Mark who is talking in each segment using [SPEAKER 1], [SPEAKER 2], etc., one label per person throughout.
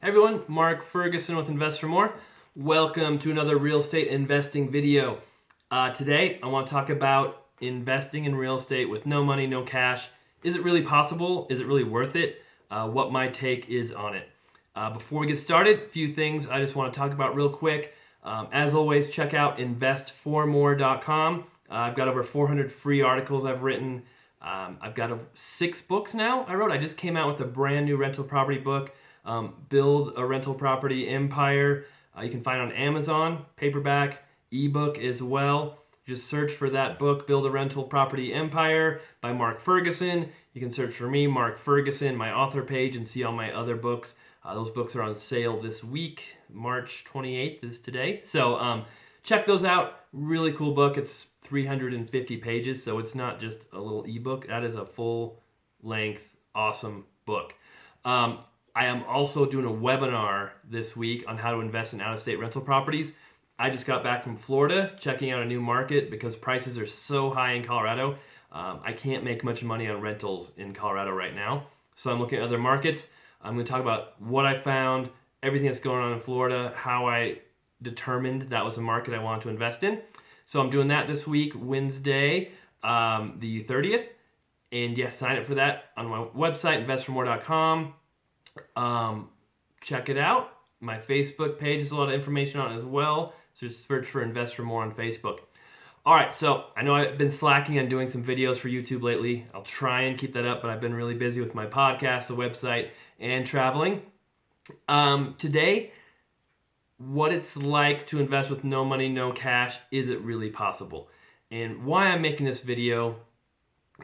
[SPEAKER 1] Hey everyone, Mark Ferguson with InvestFourMore. Welcome to another real estate investing video. Today, I want to talk about investing in real estate with no money, no cash. Is it really possible? Is it really worth it? What my take is on it. Before we get started, a few things I just want to talk about real quick. As always, check out InvestFourMore.com. I've got over 400 free articles I've written. I've got 6 books now I wrote. I just came out with a brand new rental property book, Build a Rental Property Empire. You can find it on Amazon, paperback, ebook as well. Just search for that book, Build a Rental Property Empire by Mark Ferguson. You can search for me, Mark Ferguson, my author page, and see all my other books. Those books are on sale this week. March 28th is today. So check those out. Really cool book. It's 350 pages, so it's not just a little ebook. That is a full-length, awesome book. I am also doing a webinar this week on how to invest in out-of-state rental properties. I just got back from Florida, checking out a new market because prices are so high in Colorado. I can't make much money on rentals in Colorado right now, so I'm looking at other markets. I'm going to talk about what I found, everything that's going on in Florida, how I determined that was a market I wanted to invest in. So I'm doing that this week, Wednesday, the 30th. And yes, sign up for that on my website, InvestFourMore.com. Check it out. My Facebook page has a lot of information on it as well. So just search for InvestFourMore on Facebook. All right, so I know I've been slacking on doing some videos for YouTube lately. I'll try and keep that up, but I've been really busy with my podcast, the website, and traveling. Today, what it's like to invest with no money, no cash. Is it really possible? And why I'm making this video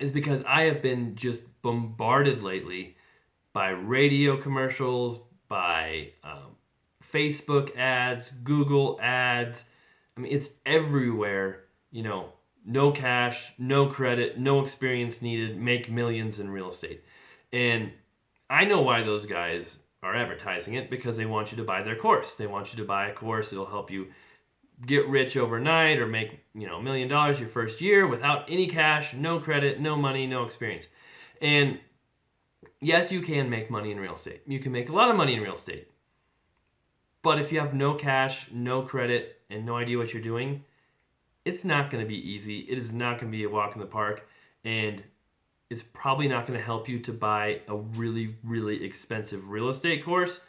[SPEAKER 1] is because I have been just bombarded lately by radio commercials, by Facebook ads, Google ads. I mean, it's everywhere. You know, no cash, no credit, no experience needed, make millions in real estate. And I know why those guys are advertising it, because they want you to buy their course. They want you to buy a course that'll help you get rich overnight or make, $1 million your first year without any cash, no credit, no money, no experience. And yes, you can make money in real estate. You can make a lot of money in real estate. But if you have no cash, no credit, and no idea what you're doing, it's not going to be easy. It is not going to be a walk in the park. And it's probably not going to help you to buy a really, really expensive real estate course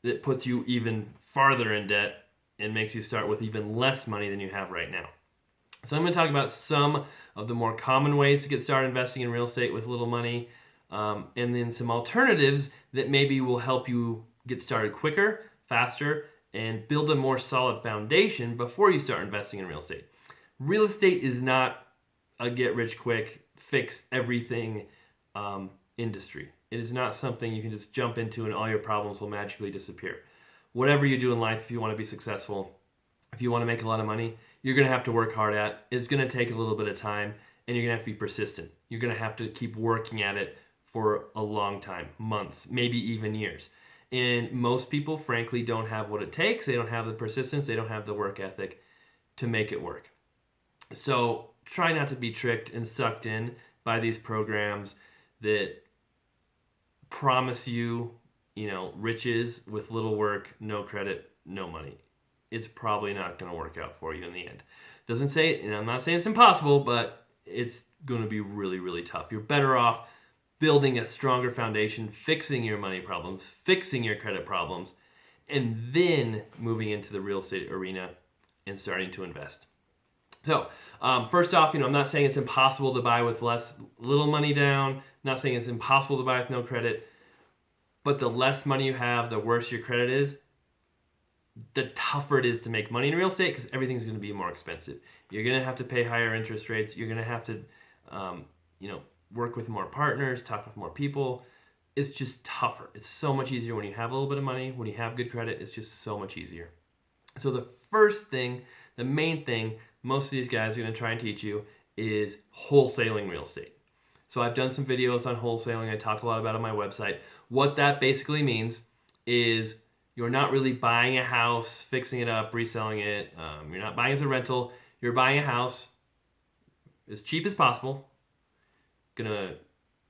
[SPEAKER 1] that puts you even farther in debt and makes you start with even less money than you have right now. So I'm going to talk about some of the more common ways to get started investing in real estate with little money, and then some alternatives that maybe will help you get started quicker, faster, and build a more solid foundation before you start investing in real estate. Real estate is not a get-rich-quick, fix everything industry. It is not something you can just jump into and all your problems will magically disappear. Whatever you do in life, if you want to be successful, if you want to make a lot of money, you're going to have to work hard at. It's going to take a little bit of time, and you're going to have to be persistent. You're going to have to keep working at it for a long time, months, maybe even years. And most people, frankly, don't have what it takes. They don't have the persistence. They don't have the work ethic to make it work. So try not to be tricked and sucked in by these programs that promise you, riches with little work, no credit, no money. It's probably not going to work out for you in the end. Doesn't say, and I'm not saying it's impossible, but it's going to be really, really tough. You're better off building a stronger foundation, fixing your money problems, fixing your credit problems, and then moving into the real estate arena and starting to invest. So, first off, I'm not saying it's impossible to buy with little money down. I'm not saying it's impossible to buy with no credit. But the less money you have, the worse your credit is, the tougher it is to make money in real estate because everything's going to be more expensive. You're going to have to pay higher interest rates. You're going to have to, work with more partners, talk with more people. It's just tougher. It's so much easier when you have a little bit of money. When you have good credit, it's just so much easier. So the first thing, the main thing most of these guys are going to try and teach you is wholesaling real estate. So I've done some videos on wholesaling. I talk a lot about it on my website. What that basically means is you're not really buying a house, fixing it up, reselling it. You're not buying as a rental. You're buying a house as cheap as possible, going to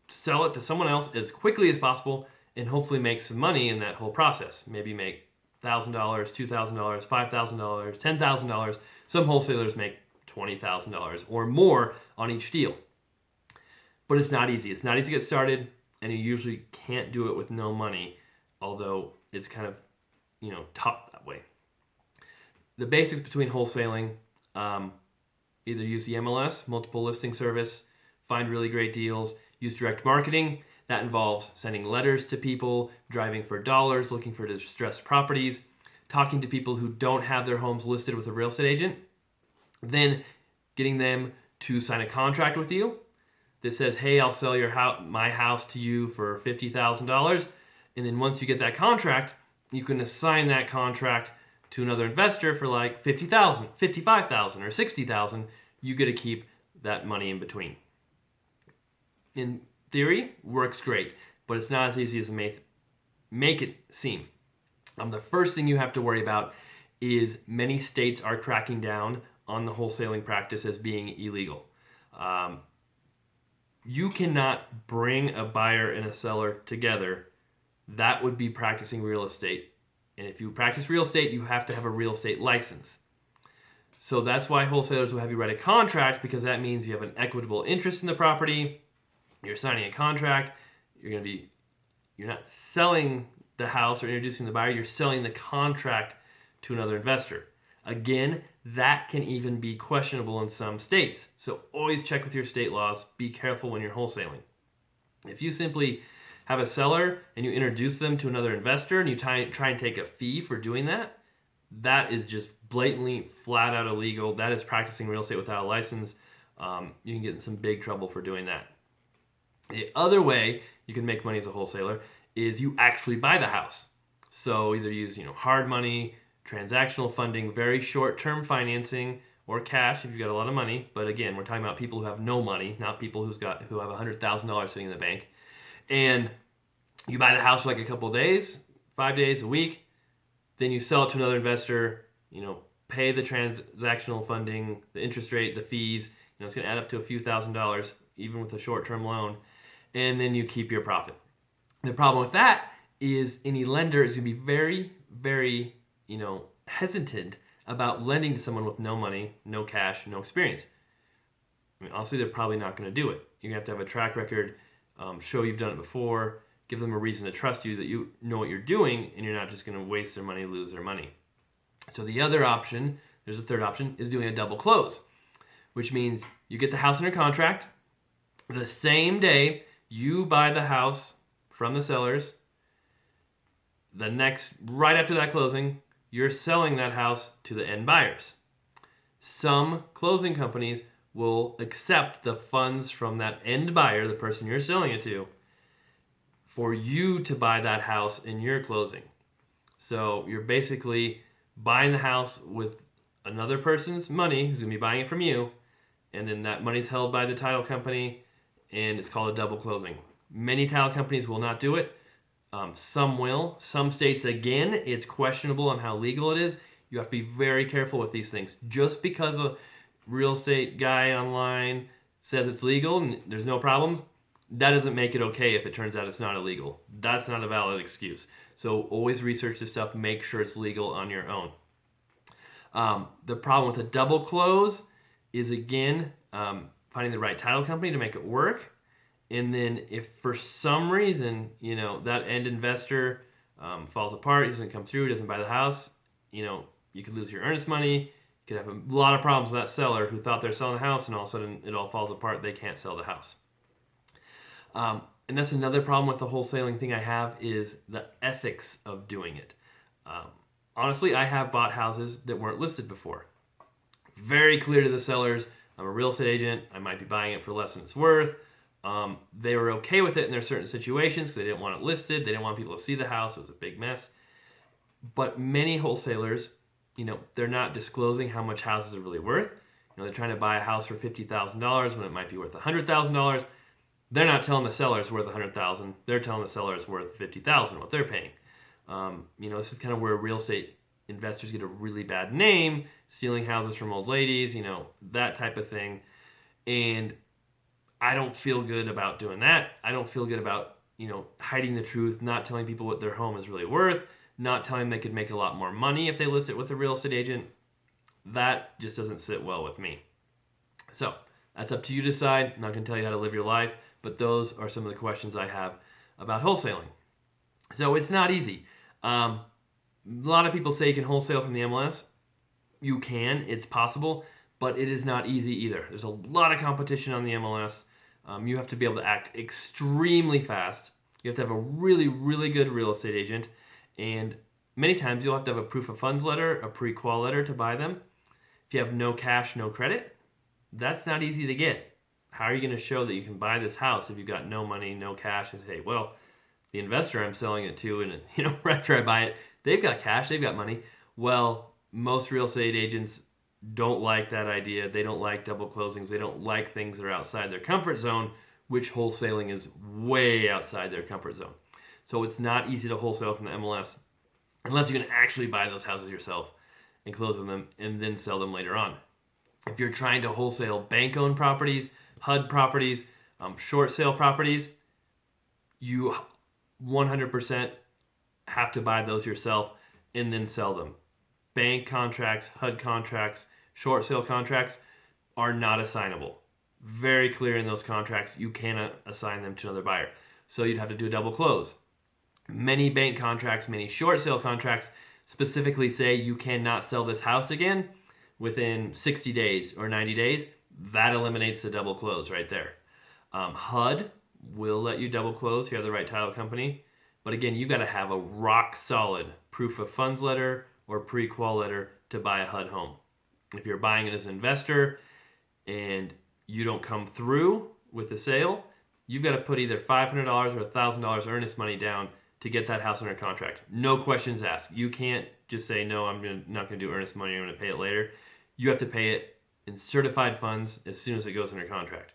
[SPEAKER 1] sell it to someone else as quickly as possible, and hopefully make some money in that whole process. Maybe make $1,000, $2,000, $5,000, $10,000. Some wholesalers make $20,000 or more on each deal. But it's not easy. It's not easy to get started, and you usually can't do it with no money, although it's kind of, taught that way. The basics between wholesaling, either use the MLS, multiple listing service, find really great deals, use direct marketing. That involves sending letters to people, driving for dollars, looking for distressed properties, talking to people who don't have their homes listed with a real estate agent, then getting them to sign a contract with you that says, hey, I'll sell my house to you for $50,000. And then once you get that contract, you can assign that contract to another investor for like $50,000, $55,000, or $60,000. You get to keep that money in between. In theory, works great, but it's not as easy as it make it seem. The first thing you have to worry about is many states are cracking down on the wholesaling practice as being illegal. You cannot bring a buyer and a seller together. That would be practicing real estate. And if you practice real estate, you have to have a real estate license. So that's why wholesalers will have you write a contract, because that means you have an equitable interest in the property. You're signing a contract. You're not selling the house or introducing the buyer. You're selling the contract to another investor. Again, that can even be questionable in some states. So always check with your state laws. Be careful when you're wholesaling. If you simply have a seller and you introduce them to another investor and you try and take a fee for doing that, that is just blatantly, flat out illegal. That is practicing real estate without a license. You can get in some big trouble for doing that. The other way you can make money as a wholesaler is you actually buy the house. So either use hard money, transactional funding, very short-term financing, or cash if you've got a lot of money. But again, we're talking about people who have no money, not people who have $100,000 sitting in the bank. And you buy the house for like a couple of days, 5 days, a week. Then you sell it to another investor, pay the transactional funding, the interest rate, the fees. It's going to add up to a few $1,000s, even with a short-term loan. And then you keep your profit. The problem with that is any lender is going to be very, very, hesitant about lending to someone with no money, no cash, no experience. Honestly, they're probably not going to do it. You're going to have a track record, show you've done it before, give them a reason to trust you that you know what you're doing, and you're not just going to waste their money, lose their money. So the other option, there's a third option, is doing a double close, which means you get the house under contract. The same day you buy the house from the sellers, right after that closing, you're selling that house to the end buyers. Some closing companies will accept the funds from that end buyer, the person you're selling it to, for you to buy that house in your closing. So you're basically buying the house with another person's money who's going to be buying it from you, and then that money's held by the title company, and it's called a double closing. Many title companies will not do it. Some will. Some states, again, it's questionable on how legal it is. You have to be very careful with these things. Just because a real estate guy online says it's legal and there's no problems, that doesn't make it okay if it turns out it's not illegal. That's not a valid excuse. So always research this stuff. Make sure it's legal on your own. The problem with a double close is, again, finding the right title company to make it work. And then if for some reason, that end investor falls apart, he doesn't come through, doesn't buy the house, you could lose your earnest money. You could have a lot of problems with that seller who thought they're selling the house, and all of a sudden it all falls apart. They can't sell the house. And that's another problem with the wholesaling thing I have, is the ethics of doing it. Honestly, I have bought houses that weren't listed before. Very clear to the sellers, I'm a real estate agent. I might be buying it for less than it's worth. They were okay with it in their certain situations because they didn't want it listed. They didn't want people to see the house. It was a big mess. But many wholesalers, they're not disclosing how much houses are really worth. They're trying to buy a house for $50,000 when it might be worth $100,000. They're not telling the seller it's worth $100,000. They're telling the seller it's worth $50,000, what they're paying. This is kind of where real estate investors get a really bad name, stealing houses from old ladies, that type of thing. And I don't feel good about doing that. I don't feel good about hiding the truth, not telling people what their home is really worth, not telling them they could make a lot more money if they list it with a real estate agent. That just doesn't sit well with me. So that's up to you to decide. I'm not going to tell you how to live your life, but those are some of the questions I have about wholesaling. So it's not easy. A lot of people say you can wholesale from the MLS. You can, it's possible, but it is not easy either. There's a lot of competition on the MLS. You have to be able to act extremely fast. You have to have a really, really good real estate agent. And many times you'll have to have a proof of funds letter, a pre-qual letter to buy them. If you have no cash, no credit, that's not easy to get. How are you going to show that you can buy this house if you've got no money, no cash, and say, well, the investor I'm selling it to, and after I buy it, they've got cash, they've got money. Well, most real estate agents don't like that idea. They don't like double closings. They don't like things that are outside their comfort zone, which wholesaling is way outside their comfort zone. So it's not easy to wholesale from the MLS unless you can actually buy those houses yourself and close on them and then sell them later on. If you're trying to wholesale bank-owned properties, HUD properties, short sale properties, you 100% have to buy those yourself and then sell them. Bank contracts, HUD contracts, short sale contracts are not assignable. Very clear in those contracts, you cannot assign them to another buyer. So you'd have to do a double close. Many bank contracts, many short sale contracts specifically say you cannot sell this house again within 60 days or 90 days. That eliminates the double close right there. HUD will let you double close if you have the right title company. But again, you've got to have a rock solid proof of funds letter or pre-qual letter to buy a HUD home. If you're buying it as an investor and you don't come through with the sale, you've got to put either $500 or $1,000 earnest money down to get that house under contract. No questions asked. You can't just say, no, I'm not going to do earnest money, I'm going to pay it later. You have to pay it in certified funds as soon as it goes under contract.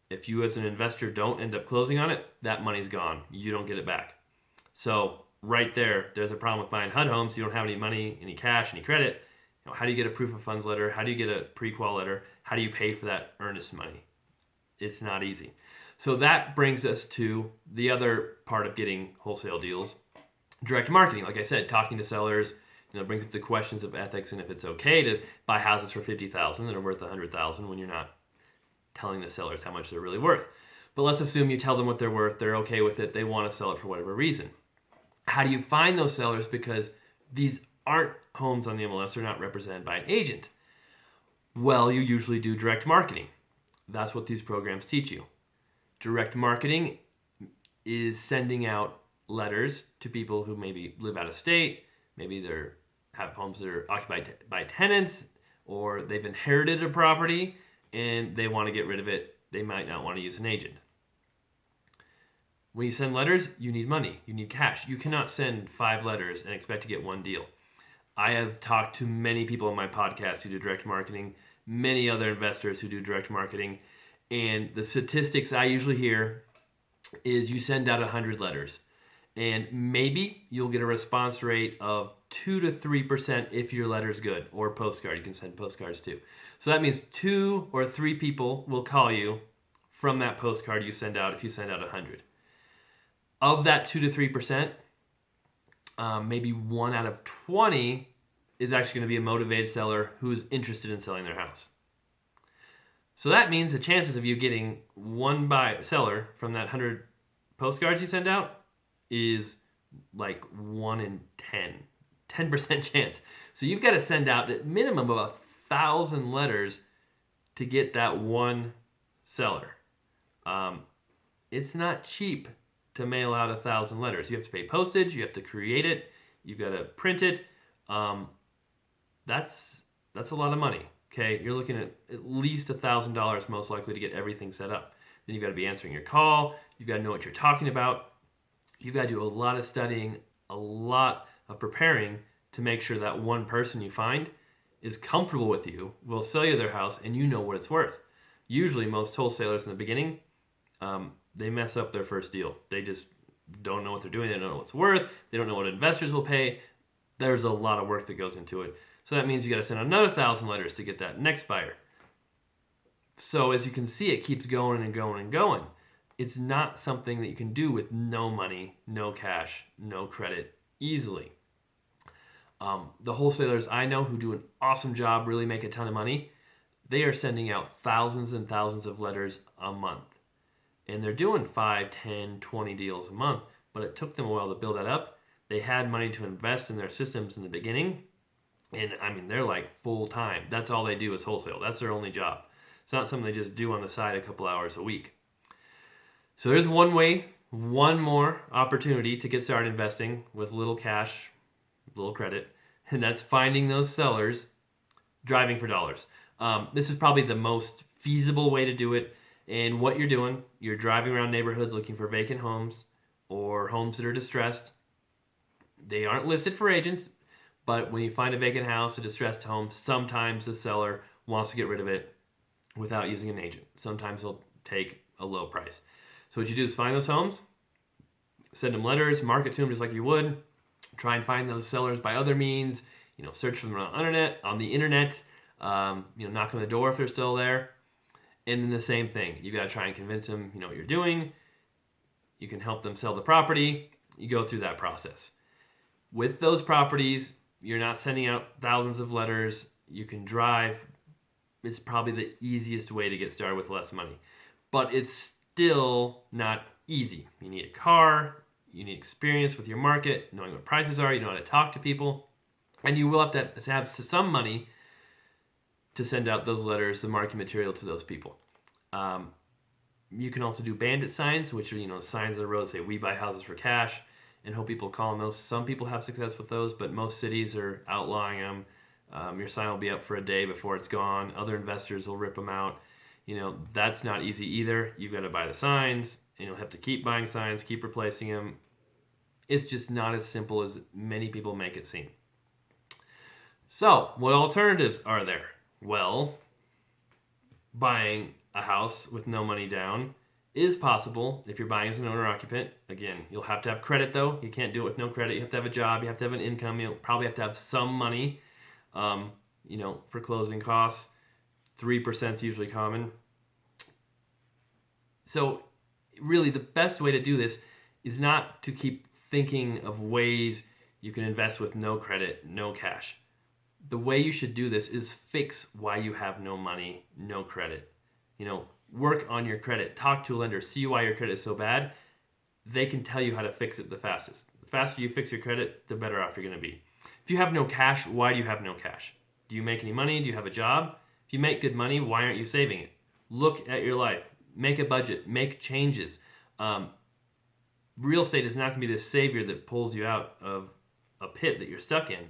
[SPEAKER 1] If you as an investor don't end up closing on it, that money's gone. You don't get it back. So right there's a problem with buying HUD homes. You don't have any money, any cash, any credit. How do you get a proof of funds letter? How do you get a pre-qual letter? How do you pay for that earnest money? It's not easy. So that brings us to the other part of getting wholesale deals, direct marketing. Like I said, talking to sellers, brings up the questions of ethics and if it's okay to buy houses for $50,000 that are worth $100,000 when you're not telling the sellers how much they're really worth. But let's assume you tell them what they're worth, they're okay with it, they want to sell it for whatever reason. How do you find those sellers? Because these aren't homes on the MLS, they're not represented by an agent. Well, you usually do direct marketing. That's what these programs teach you. Direct marketing is sending out letters to people who maybe live out of state, maybe they have homes that are occupied by tenants, or they've inherited a property and they want to get rid of it. They might not want to use an agent. When you send letters, you need money, you need cash. You cannot send 5 letters and expect to get one deal. I have talked to many people on my podcast who do direct marketing, many other investors who do direct marketing, and the statistics I usually hear is you send out 100 letters, and maybe you'll get a response rate of 2 to 3% if your letter's good, or postcard. You can send postcards too. So that means 2 or 3 people will call you from that postcard you send out if you send out 100. Of that 2 to 3%, maybe 1 out of 20 is actually going to be a motivated seller who's interested in selling their house. So that means the chances of you getting one seller from that 100 postcards you send out is like 1 in 10% chance. So you've got to send out at minimum of 1,000 letters to get that one seller. It's not cheap to mail out 1,000 letters. You have to pay postage, you have to create it, you've got to print it. That's a lot of money. Okay, you're looking at least $1,000 most likely to get everything set up. Then you've got to be answering your call. You've got to know what you're talking about. You've got to do a lot of studying, a lot of preparing to make sure that one person you find is comfortable with you, will sell you their house, and you know what it's worth. Usually most wholesalers in the beginning, they mess up their first deal. They just don't know what they're doing. They don't know what it's worth. They don't know what investors will pay. There's a lot of work that goes into it. So that means you got to send another 1,000 letters to get that next buyer. So as you can see, it keeps going and going and going. it's not something that you can do with no money, no cash, no credit easily. The wholesalers I know who do an awesome job, really make a ton of money, they are sending out thousands and thousands of letters a month. And they're doing 5, 10, 20 deals a month, but it took them a while to build that up. They had money to invest in their systems in the beginning. And I mean, they're like full time. That's all they do is wholesale. That's their only job. It's not something they just do on the side a couple hours a week. So there's one more opportunity to get started investing with little cash, little credit, and that's finding those sellers driving for dollars. This is probably the most feasible way to do it. And what you're doing, you're driving around neighborhoods looking for vacant homes or homes that are distressed. They aren't listed for agents, but when you find a vacant house, a distressed home, sometimes the seller wants to get rid of it without using an agent. Sometimes they'll take a low price. So what you do is find those homes, send them letters, market to them just like you would. Try and find those sellers by other means. Search for them on the internet. Knock on the door if they're still there. And then the same thing. You got to try and convince them you know what you're doing. You can help them sell the property. You go through that process. With those properties, you're not sending out thousands of letters. You can drive. It's probably the easiest way to get started with less money. But it's still not easy. You need a car. You need experience with your market, knowing what prices are. You know how to talk to people. And you will have to have some money to send out those letters, the marketing material to those people. You can also do bandit signs, which are signs on the road that say "We buy houses for cash," and hope people call on those. Some people have success with those, but most cities are outlawing them. Your sign will be up for a day before it's gone. Other investors will rip them out. That's not easy either. You've got to buy the signs, and you'll have to keep buying signs, keep replacing them. It's just not as simple as many people make it seem. So, what alternatives are there? Well, buying a house with no money down is possible if you're buying as an owner-occupant. Again, you'll have to have credit, though. You can't do it with no credit. You have to have a job. You have to have an income. You'll probably have to have some money, for closing costs. 3% is usually common. So, really, the best way to do this is not to keep thinking of ways you can invest with no credit, no cash. The way you should do this is fix why you have no money, no credit. Work on your credit. Talk to a lender. See why your credit is so bad. They can tell you how to fix it the fastest. The faster you fix your credit, the better off you're going to be. If you have no cash, why do you have no cash? Do you make any money? Do you have a job? If you make good money, why aren't you saving it? Look at your life. Make a budget. Make changes. Real estate is not going to be the savior that pulls you out of a pit that you're stuck in.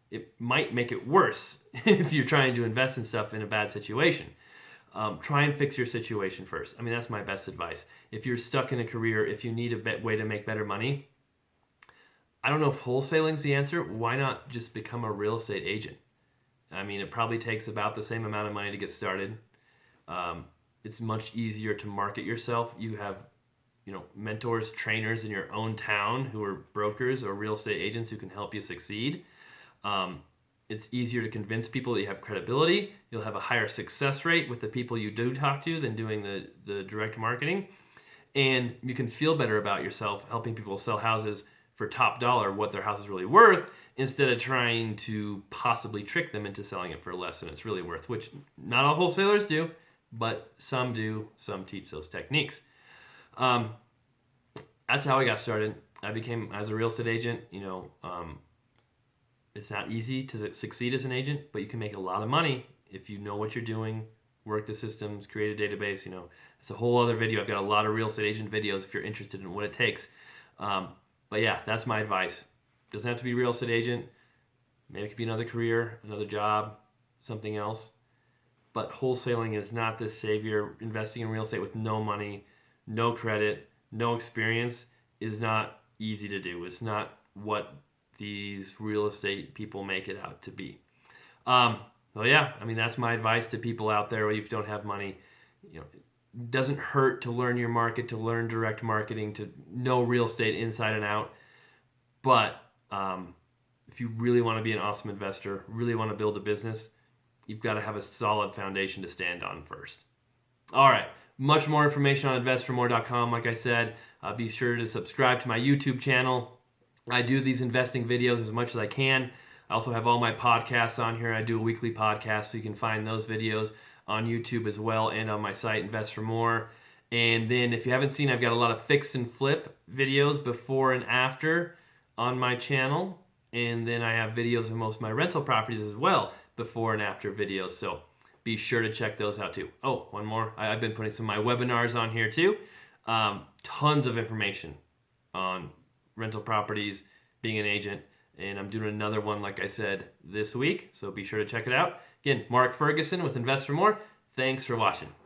[SPEAKER 1] It might make it worse if you're trying to invest in stuff in a bad situation. Try and fix your situation first. That's my best advice. If you're stuck in a career, if you need a way to make better money, I don't know if wholesaling's the answer. Why not just become a real estate agent? It probably takes about the same amount of money to get started. It's much easier to market yourself. You have mentors, trainers in your own town who are brokers or real estate agents who can help you succeed. It's easier to convince people that you have credibility. You'll have a higher success rate with the people you do talk to than doing the direct marketing. And you can feel better about yourself helping people sell houses for top dollar, what their house is really worth, instead of trying to possibly trick them into selling it for less than it's really worth, which not all wholesalers do, but some do. Some teach those techniques. That's how I got started. I became, as a real estate agent, it's not easy to succeed as an agent, but you can make a lot of money if you know what you're doing, work the systems, create a database. It's a whole other video. I've got a lot of real estate agent videos if you're interested in what it takes. But yeah, that's my advice. Doesn't have to be a real estate agent. Maybe it could be another career, another job, something else. But wholesaling is not the savior. Investing in real estate with no money, no credit, no experience is not easy to do. It's not what these real estate people make it out to be. That's my advice to people out there. If you don't have money, it doesn't hurt to learn your market, to learn direct marketing, to know real estate inside and out. But if you really want to be an awesome investor, really want to build a business, you've got to have a solid foundation to stand on first. All right. much more information on InvestFourMore.com. Like I said, be sure to subscribe to my YouTube channel. I do these investing videos as much as I can. I also have all my podcasts on here. I do a weekly podcast, so you can find those videos on YouTube as well and on my site, InvestFourMore. And then if you haven't seen, I've got a lot of fix and flip videos before and after on my channel. And then I have videos of most of my rental properties as well, before and after videos. So be sure to check those out too. Oh, one more. I've been putting some of my webinars on here too. Tons of information on rental properties, being an agent. And I'm doing another one, like I said, this week. So be sure to check it out. Again, Mark Ferguson with InvestFourMore. Thanks for watching.